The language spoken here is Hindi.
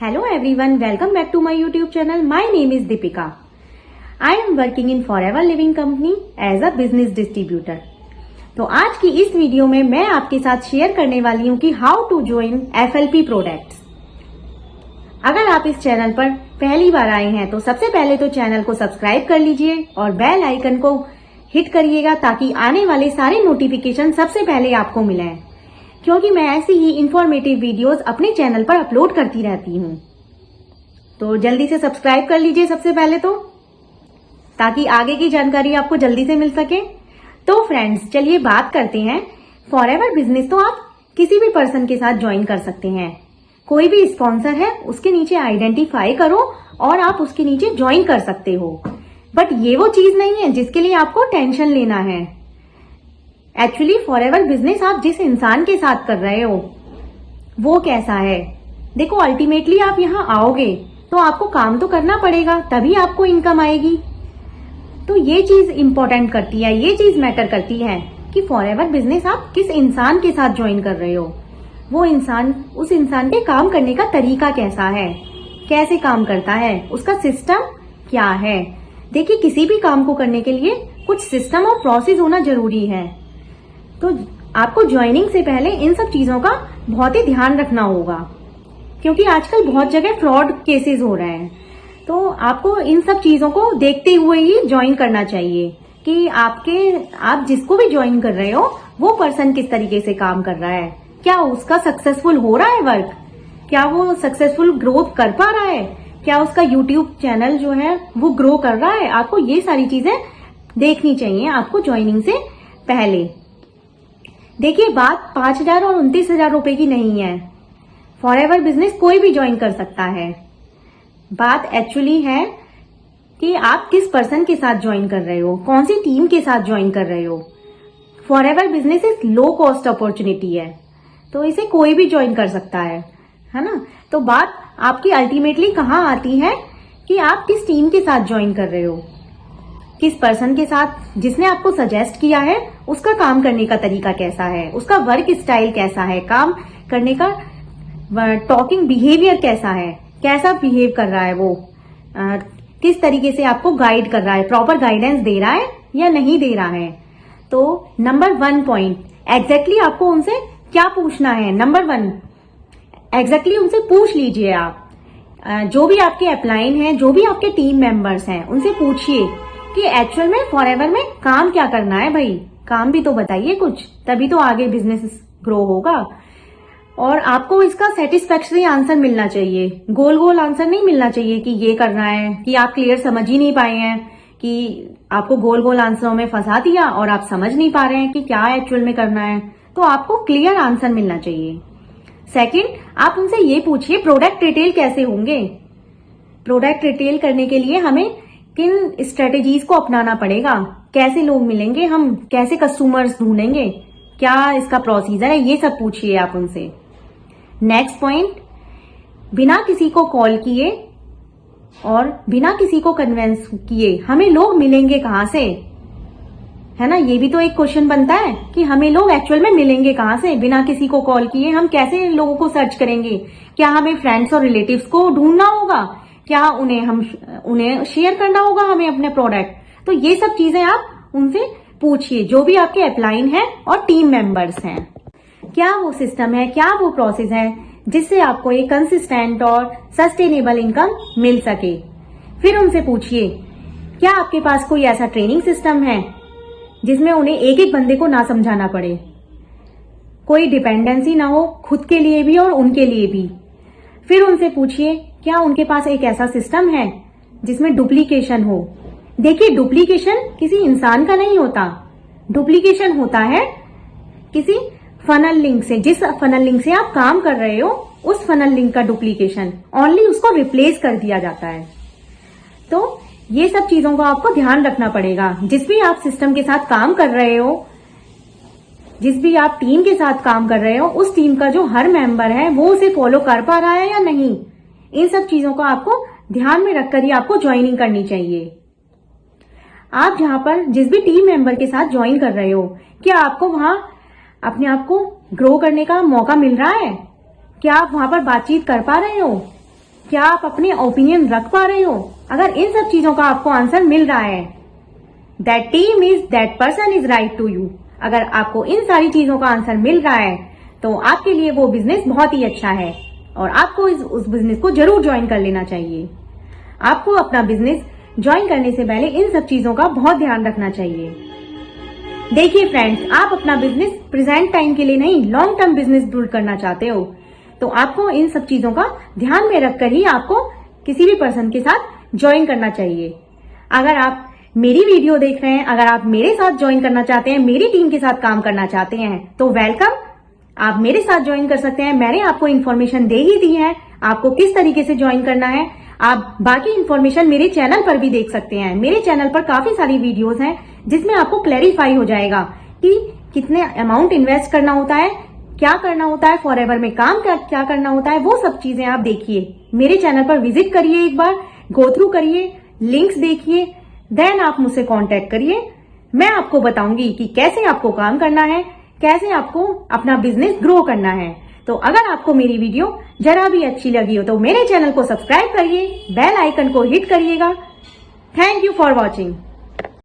Hello everyone, welcome back to my YouTube channel. My name is Deepika. I am working in Forever Living Company as a business distributor. तो आज की इस वीडियो में मैं आपके साथ शेयर करने वाली हूँ कि how to join FLP products. अगर आप इस चैनल पर पहली बार आए हैं तो सबसे पहले तो चैनल को सब्सक्राइब कर लीजिए और बेल आइकन को हिट करिएगा ताकि आने वाले सारे नोटिफिकेशन सबसे पहले आपको मिलें, क्योंकि मैं ऐसी ही इंफॉर्मेटिव वीडियोस अपने चैनल पर अपलोड करती रहती हूँ। तो जल्दी से सब्सक्राइब कर लीजिए सबसे पहले तो, ताकि आगे की जानकारी आपको जल्दी से मिल सके। तो फ्रेंड्स, चलिए बात करते हैं। फॉरएवर बिजनेस तो आप किसी भी पर्सन के साथ ज्वाइन कर सकते हैं। कोई भी स्पॉन्सर है उसके नीचे आइडेंटिफाई करो और आप उसके नीचे ज्वाइन कर सकते हो। बट ये वो चीज नहीं है जिसके लिए आपको टेंशन लेना है। एक्चुअली फॉरएवर बिजनेस आप जिस इंसान के साथ कर रहे हो वो कैसा है, देखो अल्टीमेटली आप यहाँ आओगे तो आपको काम तो करना पड़ेगा, तभी आपको इनकम आएगी। तो ये चीज इंपॉर्टेंट करती है, ये चीज मैटर करती है कि फॉरएवर बिजनेस आप किस इंसान के साथ ज्वाइन कर रहे हो। वो इंसान, उस इंसान के काम करने का तरीका कैसा है, कैसे काम करता है, उसका सिस्टम क्या है। देखिए, किसी भी काम को करने के लिए कुछ सिस्टम और प्रोसेस होना जरूरी है। तो आपको ज्वाइनिंग से पहले इन सब चीजों का बहुत ही ध्यान रखना होगा, क्योंकि आजकल बहुत जगह फ्रॉड केसेस हो रहे हैं। तो आपको इन सब चीजों को देखते हुए ही ज्वाइन करना चाहिए कि आप जिसको भी ज्वाइन कर रहे हो वो पर्सन किस तरीके से काम कर रहा है, क्या उसका सक्सेसफुल हो रहा है वर्क, क्या वो सक्सेसफुल ग्रोथ कर पा रहा है, क्या उसका यूट्यूब चैनल जो है वो ग्रो कर रहा है। आपको ये सारी चीजें देखनी चाहिए आपको ज्वाइनिंग से पहले। देखिए, बात 5,000 और 29,000 रुपए की नहीं है। फॉरएवर बिजनेस कोई भी ज्वाइन कर सकता है। बात एक्चुअली है कि आप किस पर्सन के साथ ज्वाइन कर रहे हो, कौन सी टीम के साथ ज्वाइन कर रहे हो। फॉरएवर बिजनेस एक लो कॉस्ट अपॉर्चुनिटी है, तो इसे कोई भी ज्वाइन कर सकता है ना। तो बात आपकी अल्टीमेटली कहाँ आती है कि आप किस टीम के साथ ज्वाइन कर रहे हो, किस पर्सन के साथ जिसने आपको सजेस्ट किया है उसका काम करने का तरीका कैसा है, उसका वर्क स्टाइल कैसा है, काम करने का टॉकिंग बिहेवियर कैसा है, कैसा बिहेव कर रहा है वो, किस तरीके से आपको गाइड कर रहा है, प्रॉपर गाइडेंस दे रहा है या नहीं दे रहा है। तो नंबर 1 पॉइंट, एग्जैक्टली आपको उनसे क्या पूछना है। नंबर 1, एग्जैक्टली उनसे पूछ लीजिए आप। जो भी आपके अपलाइन हैं, जो भी आपके टीम मेंबर्स हैं, उनसे पूछिए कि एक्चुअल में फॉरएवर में काम क्या करना है। भाई, काम भी तो बताइए कुछ, तभी तो आगे बिजनेस ग्रो होगा। और आपको इसका सेटिस्फैक्टरी आंसर मिलना चाहिए, गोल गोल आंसर नहीं मिलना चाहिए कि ये करना है, कि आप क्लियर समझ ही नहीं पाए हैं, कि आपको गोल गोल आंसरों में फंसा दिया और आप समझ नहीं पा रहे हैं कि क्या एक्चुअल में करना है। तो आपको क्लियर आंसर मिलना चाहिए। सेकंड, आप उनसे ये पूछिए प्रोडक्ट रिटेल कैसे होंगे। प्रोडक्ट रिटेल करने के लिए हमें किन स्ट्रेटेजीज को अपनाना पड़ेगा, कैसे लोग मिलेंगे, हम कैसे कस्टमर्स ढूंढेंगे, क्या इसका प्रोसीजर है, ये सब पूछिए आप उनसे। नेक्स्ट पॉइंट, बिना किसी को कॉल किए और बिना किसी को कन्विंस किए हमें लोग मिलेंगे कहां से, है ना। ये भी तो एक क्वेश्चन बनता है कि हमें लोग एक्चुअल में मिलेंगे कहां से। बिना किसी को कॉल किए हम कैसे लोगों को सर्च करेंगे। क्या हमें फ्रेंड्स और रिलेटिव्स को ढूंढना होगा, क्या उन्हें शेयर करना होगा हमें अपने प्रोडक्ट। तो ये सब चीजें आप उनसे पूछिए, जो भी आपके अपलाइन हैं और टीम मेंबर्स हैं। क्या वो सिस्टम है, क्या वो प्रोसेस है जिससे आपको एक कंसिस्टेंट और सस्टेनेबल इनकम मिल सके। फिर उनसे पूछिए, क्या आपके पास कोई ऐसा ट्रेनिंग सिस्टम है जिसमें उन्हें एक एक बंदे को ना समझाना पड़े, कोई डिपेंडेंसी ना हो खुद के लिए भी और उनके लिए भी। फिर उनसे पूछिए, क्या उनके पास एक ऐसा सिस्टम है जिसमें डुप्लीकेशन हो। देखिए, डुप्लीकेशन किसी इंसान का नहीं होता, डुप्लीकेशन होता है किसी फनल लिंक से। जिस फनल लिंक से आप काम कर रहे हो उस फनल लिंक का डुप्लीकेशन, ओनली उसको रिप्लेस कर दिया जाता है। तो ये सब चीजों को आपको ध्यान रखना पड़ेगा। जिस भी आप सिस्टम के साथ काम कर रहे हो, जिस भी आप टीम के साथ काम कर रहे हो, उस टीम का जो हर मेंबर है वो उसे फॉलो कर पा रहा है या नहीं। इन सब चीजों को आपको ध्यान में रखकर ही आपको ज्वाइनिंग करनी चाहिए। आप जहां पर जिस भी टीम मेंबर के साथ ज्वाइन कर रहे हो, क्या आपको वहां अपने आप को ग्रो करने का मौका मिल रहा है, क्या आप वहां पर बातचीत कर पा रहे हो, क्या आप अपने ओपिनियन रख पा रहे हो? अगर इन सब चीजों का आपको आंसर मिल रहा है, that team is that person is right to you. अगर आपको इन सारी चीजों का आंसर मिल रहा है तो आपके लिए वो बिजनेस बहुत ही अच्छा है और आपको उस बिजनेस को जरूर ज्वाइन कर लेना चाहिए। आपको अपना बिजनेस ज्वाइन करने से पहले इन सब चीजों का बहुत ध्यान रखना चाहिए। देखिए फ्रेंड्स, आप अपना बिजनेस प्रेजेंट टाइम के लिए नहीं, लॉन्ग टर्म बिजनेस बिल्ड करना चाहते हो तो आपको इन सब चीजों का ध्यान में रखकर ही आपको किसी भी पर्सन के साथ ज्वाइन करना चाहिए। अगर आप मेरी वीडियो देख रहे हैं, अगर आप मेरे साथ ज्वाइन करना चाहते हैं, मेरी टीम के साथ काम करना चाहते हैं तो वेलकम, आप मेरे साथ ज्वाइन कर सकते हैं। मैंने आपको इन्फॉर्मेशन दे ही दी है आपको किस तरीके से ज्वाइन करना है। आप बाकी इन्फॉर्मेशन मेरे चैनल पर भी देख सकते हैं। मेरे चैनल पर काफी सारी वीडियोस हैं जिसमें आपको क्लैरिफाई हो जाएगा कि कितने अमाउंट इन्वेस्ट करना होता है, क्या करना होता है, फॉरएवर में काम क्या करना होता है, वो सब चीजें आप देखिए। मेरे चैनल पर विजिट करिए, एक बार गो थ्रू करिए, लिंक्स देखिए, देन आप मुझसे कांटेक्ट करिए। मैं आपको बताऊंगी कि कैसे आपको काम करना है, कैसे आपको अपना बिजनेस ग्रो करना है। तो अगर आपको मेरी वीडियो जरा भी अच्छी लगी हो तो मेरे चैनल को सब्सक्राइब करिए, बेल आइकन को हिट करिएगा। Thank you for watching.